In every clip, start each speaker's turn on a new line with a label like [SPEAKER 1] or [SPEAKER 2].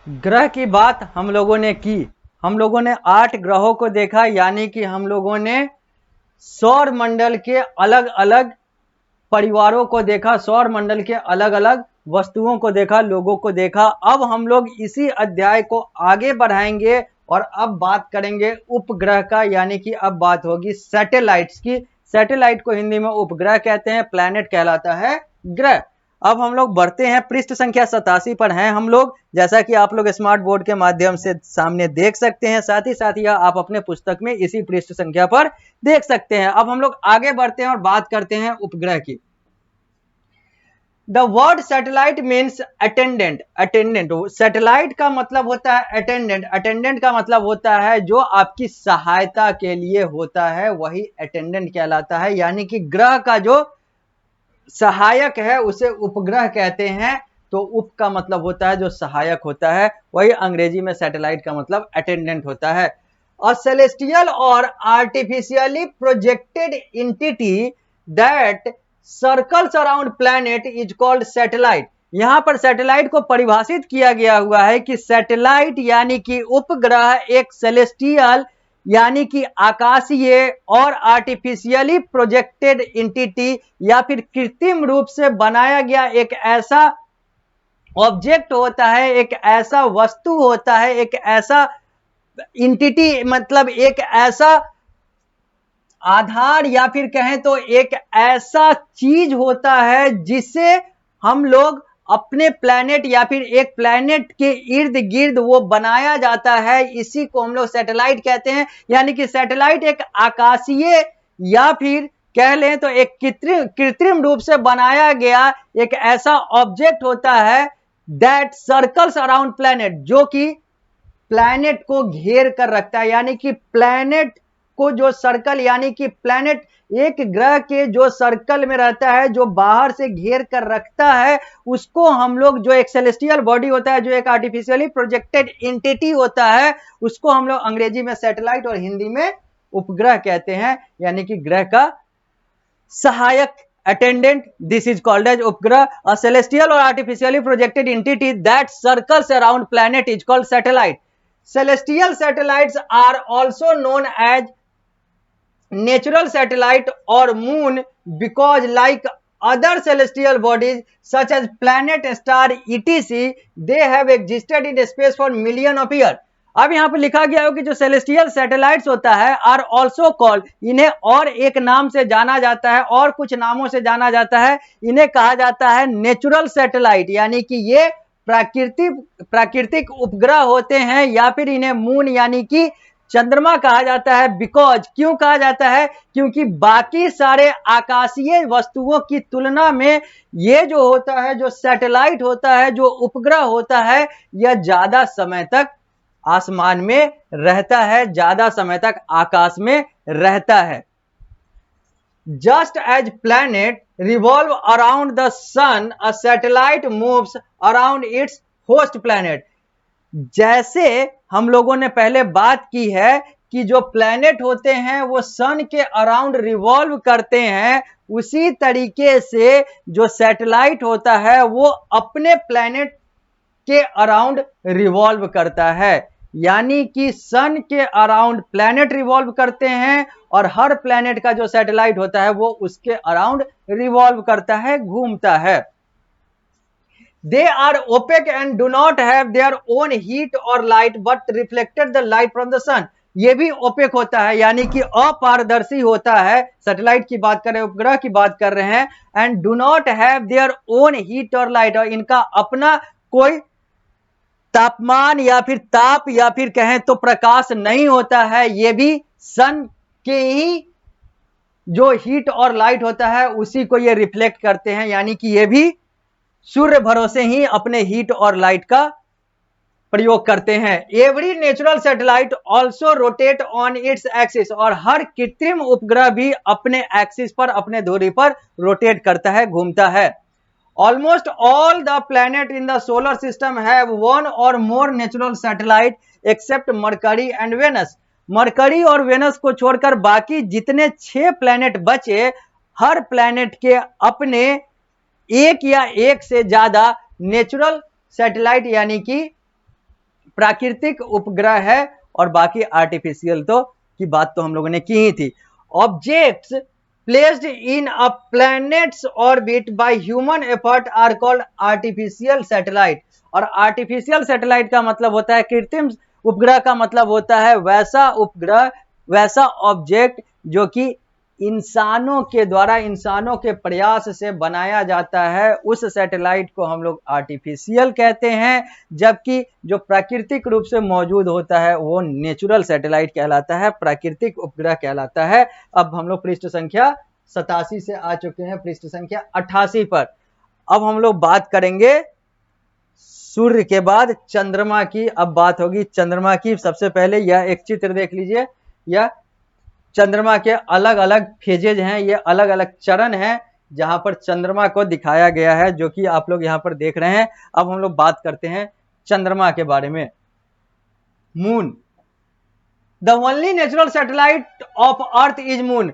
[SPEAKER 1] ग्रह की बात हम लोगों ने की। हम लोगों ने 8 ग्रहों को देखा, यानी कि हम लोगों ने सौर मंडल के अलग अलग परिवारों को देखा, सौर मंडल के अलग अलग वस्तुओं को देखा, लोगों को देखा। अब हम लोग इसी अध्याय को आगे बढ़ाएंगे और अब बात करेंगे उपग्रह का, यानी कि अब बात होगी सैटेलाइट्स की। सैटेलाइट को हिंदी में उपग्रह कहते हैं, प्लैनेट कहलाता है ग्रह। अब हम लोग बढ़ते हैं, पृष्ठ संख्या 87 पर हैं हम लोग, जैसा कि आप लोग स्मार्ट बोर्ड के माध्यम से सामने देख सकते हैं। साथ ही साथ यह आप अपने पुस्तक में इसी पृष्ठ संख्या पर देख सकते हैं। अब हम लोग आगे बढ़ते हैं और बात करते हैं उपग्रह की। The word satellite means attendant. Attendant, satellite का मतलब होता है अटेंडेंट। अटेंडेंट का मतलब होता है जो आपकी सहायता के लिए होता है, वही अटेंडेंट कहलाता है। यानी कि ग्रह का जो सहायक है उसे उपग्रह कहते हैं। तो उप का मतलब होता है जो सहायक होता है, वही अंग्रेजी में सैटेलाइट का मतलब अटेंडेंट होता है। अ सेलेस्टियल और artificially projected entity that circles around planet is called satellite. यहां पर सैटेलाइट को परिभाषित किया गया हुआ है कि सैटेलाइट यानी कि उपग्रह एक सेलेस्टियल यानी कि आकाशीय और आर्टिफिशियली प्रोजेक्टेड एंटिटी या फिर कृत्रिम रूप से बनाया गया एक ऐसा ऑब्जेक्ट होता है, एक ऐसा वस्तु होता है, एक ऐसा एंटिटी मतलब एक ऐसा आधार या फिर कहें तो एक ऐसा चीज होता है जिसे हम लोग अपने प्लैनेट या फिर एक प्लैनेट के इर्द गिर्द वो बनाया जाता है। इसी को हम लोग सैटेलाइट कहते हैं। यानी कि सैटेलाइट एक आकाशीय या फिर कह लें तो एक कृत्रिम रूप से बनाया गया एक ऐसा ऑब्जेक्ट होता है दैट सर्कल्स अराउंड प्लैनेट, जो कि प्लैनेट को घेर कर रखता है। यानी कि प्लैनेट को जो सर्कल यानी कि प्लैनेट एक ग्रह के जो सर्कल में रहता है, जो बाहर से घेर कर रखता है, उसको हम लोग जो एक सेलेस्टियल बॉडी होता है, जो एक आर्टिफिशियली प्रोजेक्टेड एंटिटी होता है, उसको हम लोग अंग्रेजी में सैटेलाइट और हिंदी में उपग्रह कहते हैं। यानी कि ग्रह का सहायक attendant, this is called as उपग्रह। a celestial or artificially projected entity that circles around planet is called satellite। celestial satellites are also known as natural satellite or moon because like other celestial bodies such as planet, star etc, they have existed in space for million of years। अब यहां पर लिखा गया है कि जो celestial satellites होता है आर ऑल्सो कॉल्ड, इन्हें और एक नाम से जाना जाता है और कुछ नामों से जाना जाता है। इन्हें कहा जाता है नेचुरल सैटेलाइट, यानी कि ये प्राकृतिक उपग्रह होते हैं, या फिर इन्हें मून यानी कि चंद्रमा कहा जाता है। बिकॉज, क्यों कहा जाता है? क्योंकि बाकी सारे आकाशीय वस्तुओं की तुलना में ये जो होता है, जो सैटेलाइट होता है, जो उपग्रह होता है, यह ज्यादा समय तक आसमान में रहता है, ज्यादा समय तक आकाश में रहता है। Just as planet revolve around the sun, a satellite moves around its host planet. जैसे हम लोगों ने पहले बात की है कि जो प्लैनेट होते हैं वो सन के अराउंड रिवॉल्व करते हैं, उसी तरीके से जो सैटेलाइट होता है वो अपने प्लैनेट के अराउंड रिवॉल्व करता है। यानी कि सन के अराउंड प्लैनेट रिवॉल्व करते हैं और हर प्लैनेट का जो सैटेलाइट होता है वो उसके अराउंड रिवॉल्व करता है, घूमता है। They are opaque and do not have their own heat or light but reflected the light from the sun। ये भी ओपेक होता है, यानी कि अपारदर्शी होता है। सैटेलाइट की बात कर रहे हैं, उपग्रह की बात कर रहे हैं। And do not have their own heat और लाइट, और इनका अपना कोई तापमान या फिर ताप या फिर कहें तो प्रकाश नहीं होता है। ये भी सन के ही जो हीट और लाइट होता है उसी को ये रिफ्लेक्ट करते हैं। यानी कि ये भी सूर्य भरोसे ही अपने हीट और लाइट का प्रयोग करते हैं। Every natural satellite also rotate on its axis, और हर कृत्रिम उपग्रह भी अपने एक्सिस पर, अपने धुरी पर रोटेट करता है, घूमता है। Almost all the planet in the solar system have one or more natural satellite except Mercury and Venus. Mercury और वेनस को छोड़कर बाकी जितने 6 प्लैनेट बचे, हर प्लैनेट के अपने एक या एक से ज्यादा नेचुरल सैटेलाइट यानी कि प्राकृतिक उपग्रह है और बाकी आर्टिफिशियल तो की बात तो हम लोगों ने की ही थी। Objects placed in a planets orbit by human effort are called artificial satellite. और आर्टिफिशियल सैटेलाइट का मतलब होता है, कृत्रिम उपग्रह का मतलब होता है वैसा उपग्रह, वैसा ऑब्जेक्ट जो कि इंसानों के द्वारा, इंसानों के प्रयास से बनाया जाता है, उस सैटेलाइट को हम लोग आर्टिफिशियल कहते हैं। जबकि जो प्राकृतिक रूप से मौजूद होता है वो नेचुरल सैटेलाइट कहलाता है, प्राकृतिक उपग्रह कहलाता है। अब हम लोग पृष्ठ संख्या 87 से आ चुके हैं पृष्ठ संख्या 88 पर। अब हम लोग बात करेंगे सूर्य के बाद चंद्रमा की। अब बात होगी चंद्रमा की। सबसे पहले यह एक चित्र देख लीजिए, यह चंद्रमा के अलग अलग फेजेज हैं, ये अलग अलग चरण हैं जहां पर चंद्रमा को दिखाया गया है, जो कि आप लोग यहां पर देख रहे हैं। अब हम लोग बात करते हैं चंद्रमा के बारे में। Moon, the only natural satellite of earth is moon.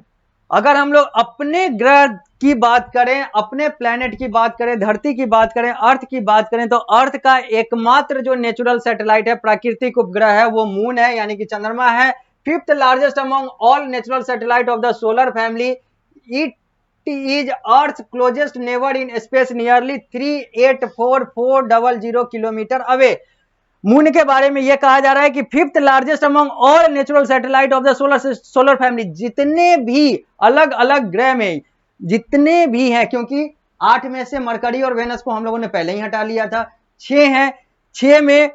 [SPEAKER 1] अगर हम लोग अपने ग्रह की बात करें, अपने प्लेनेट की बात करें, धरती की बात करें, अर्थ की बात करें, तो अर्थ का एकमात्र जो नेचुरल सैटेलाइट है, प्राकृतिक उपग्रह है, वो मून है, यानी कि चंद्रमा है। Fifth largest among all natural satellite of the solar family, it is Earth's closest neighbor in space, nearly 384,400 kilometre away. Moon के बारे में यह कहा जा रहा है कि fifth largest among all natural satellite of the solar family. जितने भी अलग अलग ग्रह में जितने भी हैं, क्योंकि 8 में से मरकरी और वेनस को हम लोगों ने पहले ही हटा लिया था, 6 हैं, 6 में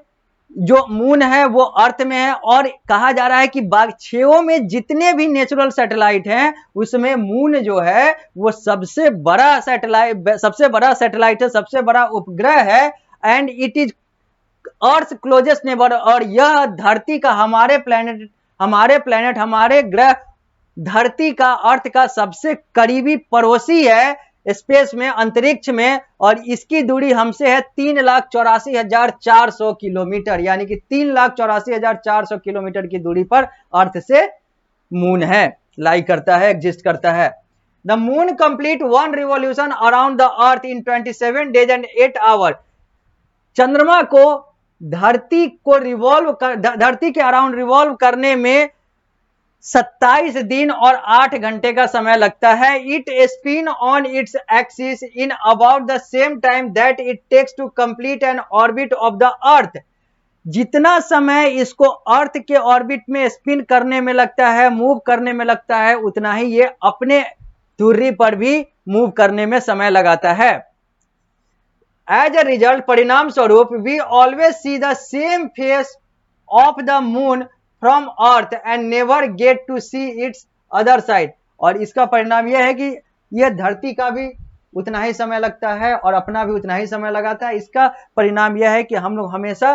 [SPEAKER 1] जो मून है वो अर्थ में है। और कहा जा रहा है कि 6 में जितने भी नेचुरल सैटेलाइट हैं उसमें मून जो है वो सबसे बड़ा सैटेलाइट है, सबसे बड़ा उपग्रह है। And it is earth closest neighbour, और यह धरती का, हमारे प्लेनेट हमारे ग्रह धरती का, अर्थ का सबसे करीबी पड़ोसी है स्पेस में, अंतरिक्ष में। और इसकी दूरी हमसे है 3,84,400 किलोमीटर, यानी कि 3,84,400 किलोमीटर की दूरी पर अर्थ से मून है, लाई करता है, एग्जिस्ट करता है। The moon complete one revolution around the earth in 27 days and 8 hour. चंद्रमा को धरती के अराउंड रिवॉल्व करने में 27 दिन और 8 घंटे का समय लगता है। It spin on its axis in about the same time that it takes to complete an orbit of the earth. जितना समय इसको अर्थ के ऑर्बिट में स्पिन करने में लगता है, मूव करने में लगता है, उतना ही ये अपने धुरी पर भी मूव करने में समय लगाता है। एज अ रिजल्ट, परिणाम स्वरूप, we always see the same face of the moon from earth and never get to see its other side. और इसका परिणाम यह है कि यह धरती का भी उतना ही समय लगता है और अपना भी उतना ही समय लगाता है। इसका परिणाम यह है कि हम लोग हमेशा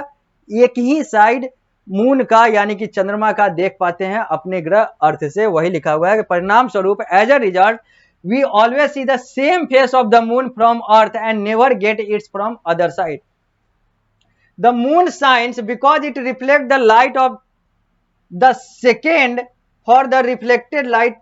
[SPEAKER 1] एक ही साइड मून का, यानी कि चंद्रमा का देख पाते हैं अपने ग्रह अर्थ से। वही लिखा हुआ है कि परिणाम स्वरूप, as a result, we always see the same face of the moon from earth and never get it from other side. The moon shines because it reflects the light of the second for the reflected light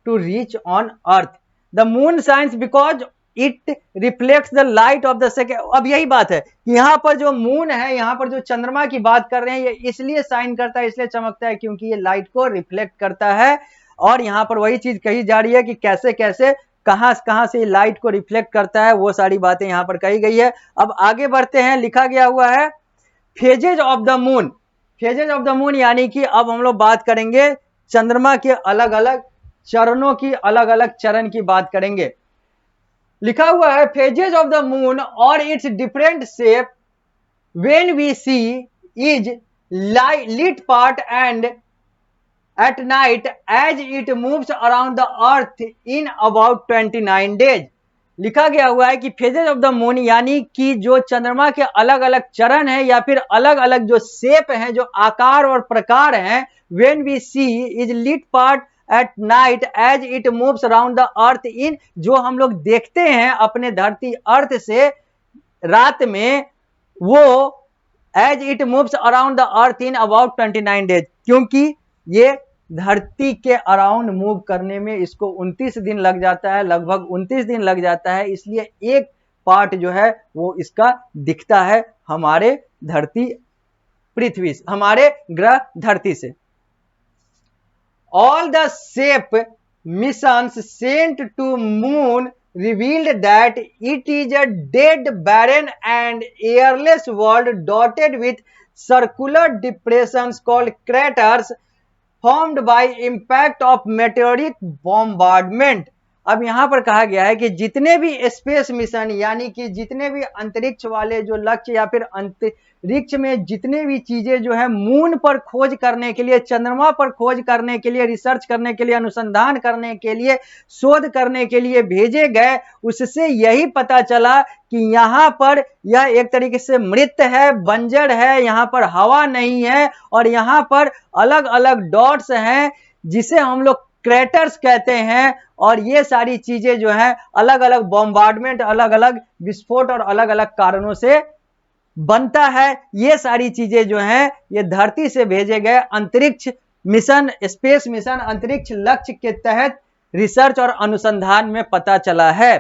[SPEAKER 1] to reach on earth. The moon shines because it reflects the light of the second. अब यही बात है कि यहाँ पर जो moon है, यहाँ पर जो चंद्रमा की बात कर रहे हैं, ये इसलिए शाइन करता है, इसलिए चमकता है क्योंकि ये लाइट को रिफ्लेक्ट करता है। और यहाँ पर वही चीज कही जा रही है कि कैसे कैसे, कहां से लाइट को रिफ्लेक्ट करता है, वो सारी बातें यहाँ पर कही गई है। अब आगे बढ़ते हैं, लिखा गया हुआ है phases of the moon. Phases of the moon यानी कि अब हम लोग बात करेंगे चंद्रमा के अलग अलग चरणों की, अलग अलग चरण की बात करेंगे। लिखा हुआ है फेजेज ऑफ द मून और its different shape when we see is lit part and at night as it moves around the earth in about 29 days। लिखा गया हुआ है कि फेजेज ऑफ द मून यानी कि जो चंद्रमा के अलग अलग चरण हैं या फिर अलग अलग जो शेप हैं, जो आकार और प्रकार हैं, when we see is lit part at night as it moves around the earth in, जो हम लोग देखते हैं अपने धरती अर्थ से रात में, वो as it moves around the earth in about 29 days, क्योंकि ये धरती के अराउंड मूव करने में इसको 29 दिन लग जाता है, लगभग 29 दिन लग जाता है। इसलिए एक पार्ट जो है वो इसका दिखता है हमारे धरती पृथ्वी, हमारे ग्रह धरती से। All the SEP missions sent to moon revealed that it is a dead, barren and airless world dotted with circular depressions called craters formed by impact of meteoric bombardment। अब यहां पर कहा गया है कि जितने भी स्पेस मिशन यानी कि जितने भी अंतरिक्ष वाले जो लक्ष्य या फिर अंतरिक्ष में जितने भी चीजें जो है मून पर खोज करने के लिए, चंद्रमा पर खोज करने के लिए, रिसर्च करने के लिए, अनुसंधान करने के लिए, शोध करने के लिए भेजे गए, उससे यही पता चला कि यहां पर यह एक तरीके से मृत है, बंजर है, यहां पर हवा नहीं है और यहां पर अलग अलग डॉट्स हैं जिसे हम लोग क्रेटर्स कहते हैं। और ये सारी चीजें जो हैं अलग अलग बॉम्बार्डमेंट, अलग अलग विस्फोट और अलग अलग कारणों से बनता है। ये सारी चीजें जो हैं ये धरती से भेजे गए अंतरिक्ष मिशन, स्पेस मिशन, अंतरिक्ष लक्ष्य के तहत रिसर्च और अनुसंधान में पता चला है।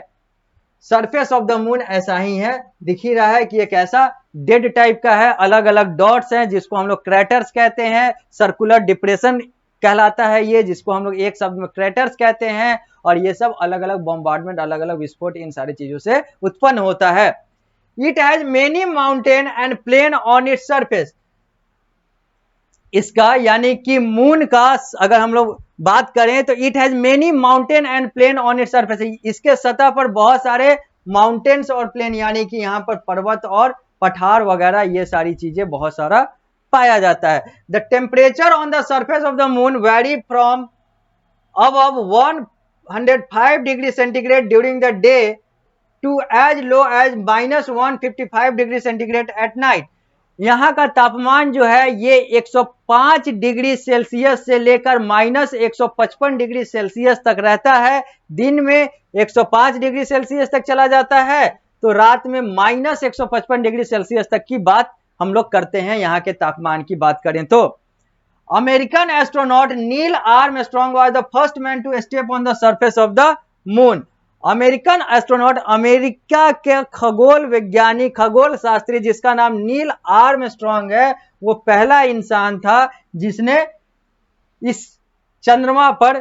[SPEAKER 1] सरफेस ऑफ द मून ऐसा ही है, दिख ही रहा है कि एक ऐसा डेड टाइप का है, अलग अलग डॉट्स हैं जिसको हम लोग क्रेटर्स कहते हैं, सर्कुलर डिप्रेशन कहलाता है ये, जिसको हम लोग एक शब्द में क्रेटर्स कहते हैं। और ये सब अलग अलग बॉम्बार्डमेंट, अलग अलग विस्फोट इन सारी चीजों से उत्पन्न होता है। It has many mountain and plain on its surface. इसका यानी कि मून का अगर हम लोग बात करें तो it has many mountain and plain on its surface, इसके सतह पर बहुत सारे माउंटेन्स और प्लेन यानी कि यहाँ पर पर्वत और पठार वगैरह ये सारी चीजें बहुत सारा पाया जाता है। The temperature on the surface of the moon vary from above 105 degree centigrade during the day to as low as -155 degree centigrade at night. यहाँ का तापमान जो है ये 105 डिग्री सेल्सियस से लेकर -155 डिग्री सेल्सियस तक रहता है। दिन में 105 डिग्री सेल्सियस तक चला जाता है तो रात में -155 डिग्री सेल्सियस तक की बात हम लोग करते हैं। यहाँ के तापमान की बात करें तो American astronaut Neil Armstrong was the first man to step on the surface of the moon. American astronaut, America के खगोल वैज्ञानिक, खगोल शास्त्री जिसका नाम नील आर्मस्ट्रांग है, वो पहला इंसान था जिसने इस चंद्रमा पर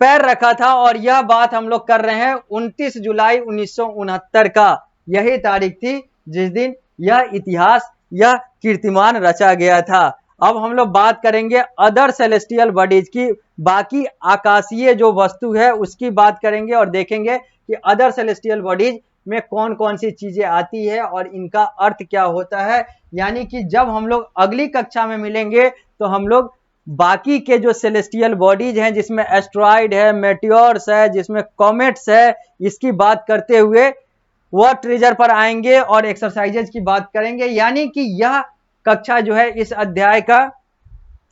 [SPEAKER 1] पैर रखा था। और यह बात हम लोग कर रहे हैं 29 जुलाई 1969 का, यही तारीख थी जिस दिन यह इतिहास, यह कीर्तिमान रचा गया था। अब हम लोग बात करेंगे अदर सेलेस्टियल बॉडीज की, बाकी आकाशीय जो वस्तु है उसकी बात करेंगे और देखेंगे कि अदर सेलेस्टियल बॉडीज में कौन कौन सी चीजें आती है और इनका अर्थ क्या होता है। यानी कि जब हम लोग अगली कक्षा में मिलेंगे तो हम लोग बाकी के जो सेलेस्टियल बॉडीज हैं जिसमें एस्ट्रॉइड है, मेटियोर्स है, जिसमें कॉमेट्स है, इसकी बात करते हुए वर्ल्ड ट्रेजर पर आएंगे और एक्सरसाइजेज की बात करेंगे। यानी कि यह कक्षा जो है इस अध्याय का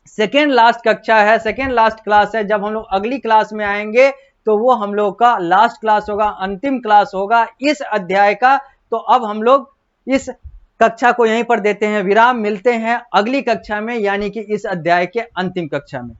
[SPEAKER 1] सेकेंड लास्ट कक्षा है, सेकेंड लास्ट क्लास है। जब हम लोग अगली क्लास में आएंगे तो वो हम लोग का लास्ट क्लास होगा, अंतिम क्लास होगा इस अध्याय का। तो अब हम लोग इस कक्षा को यहीं पर देते हैं विराम, मिलते हैं अगली कक्षा में यानी कि इस अध्याय के अंतिम कक्षा में।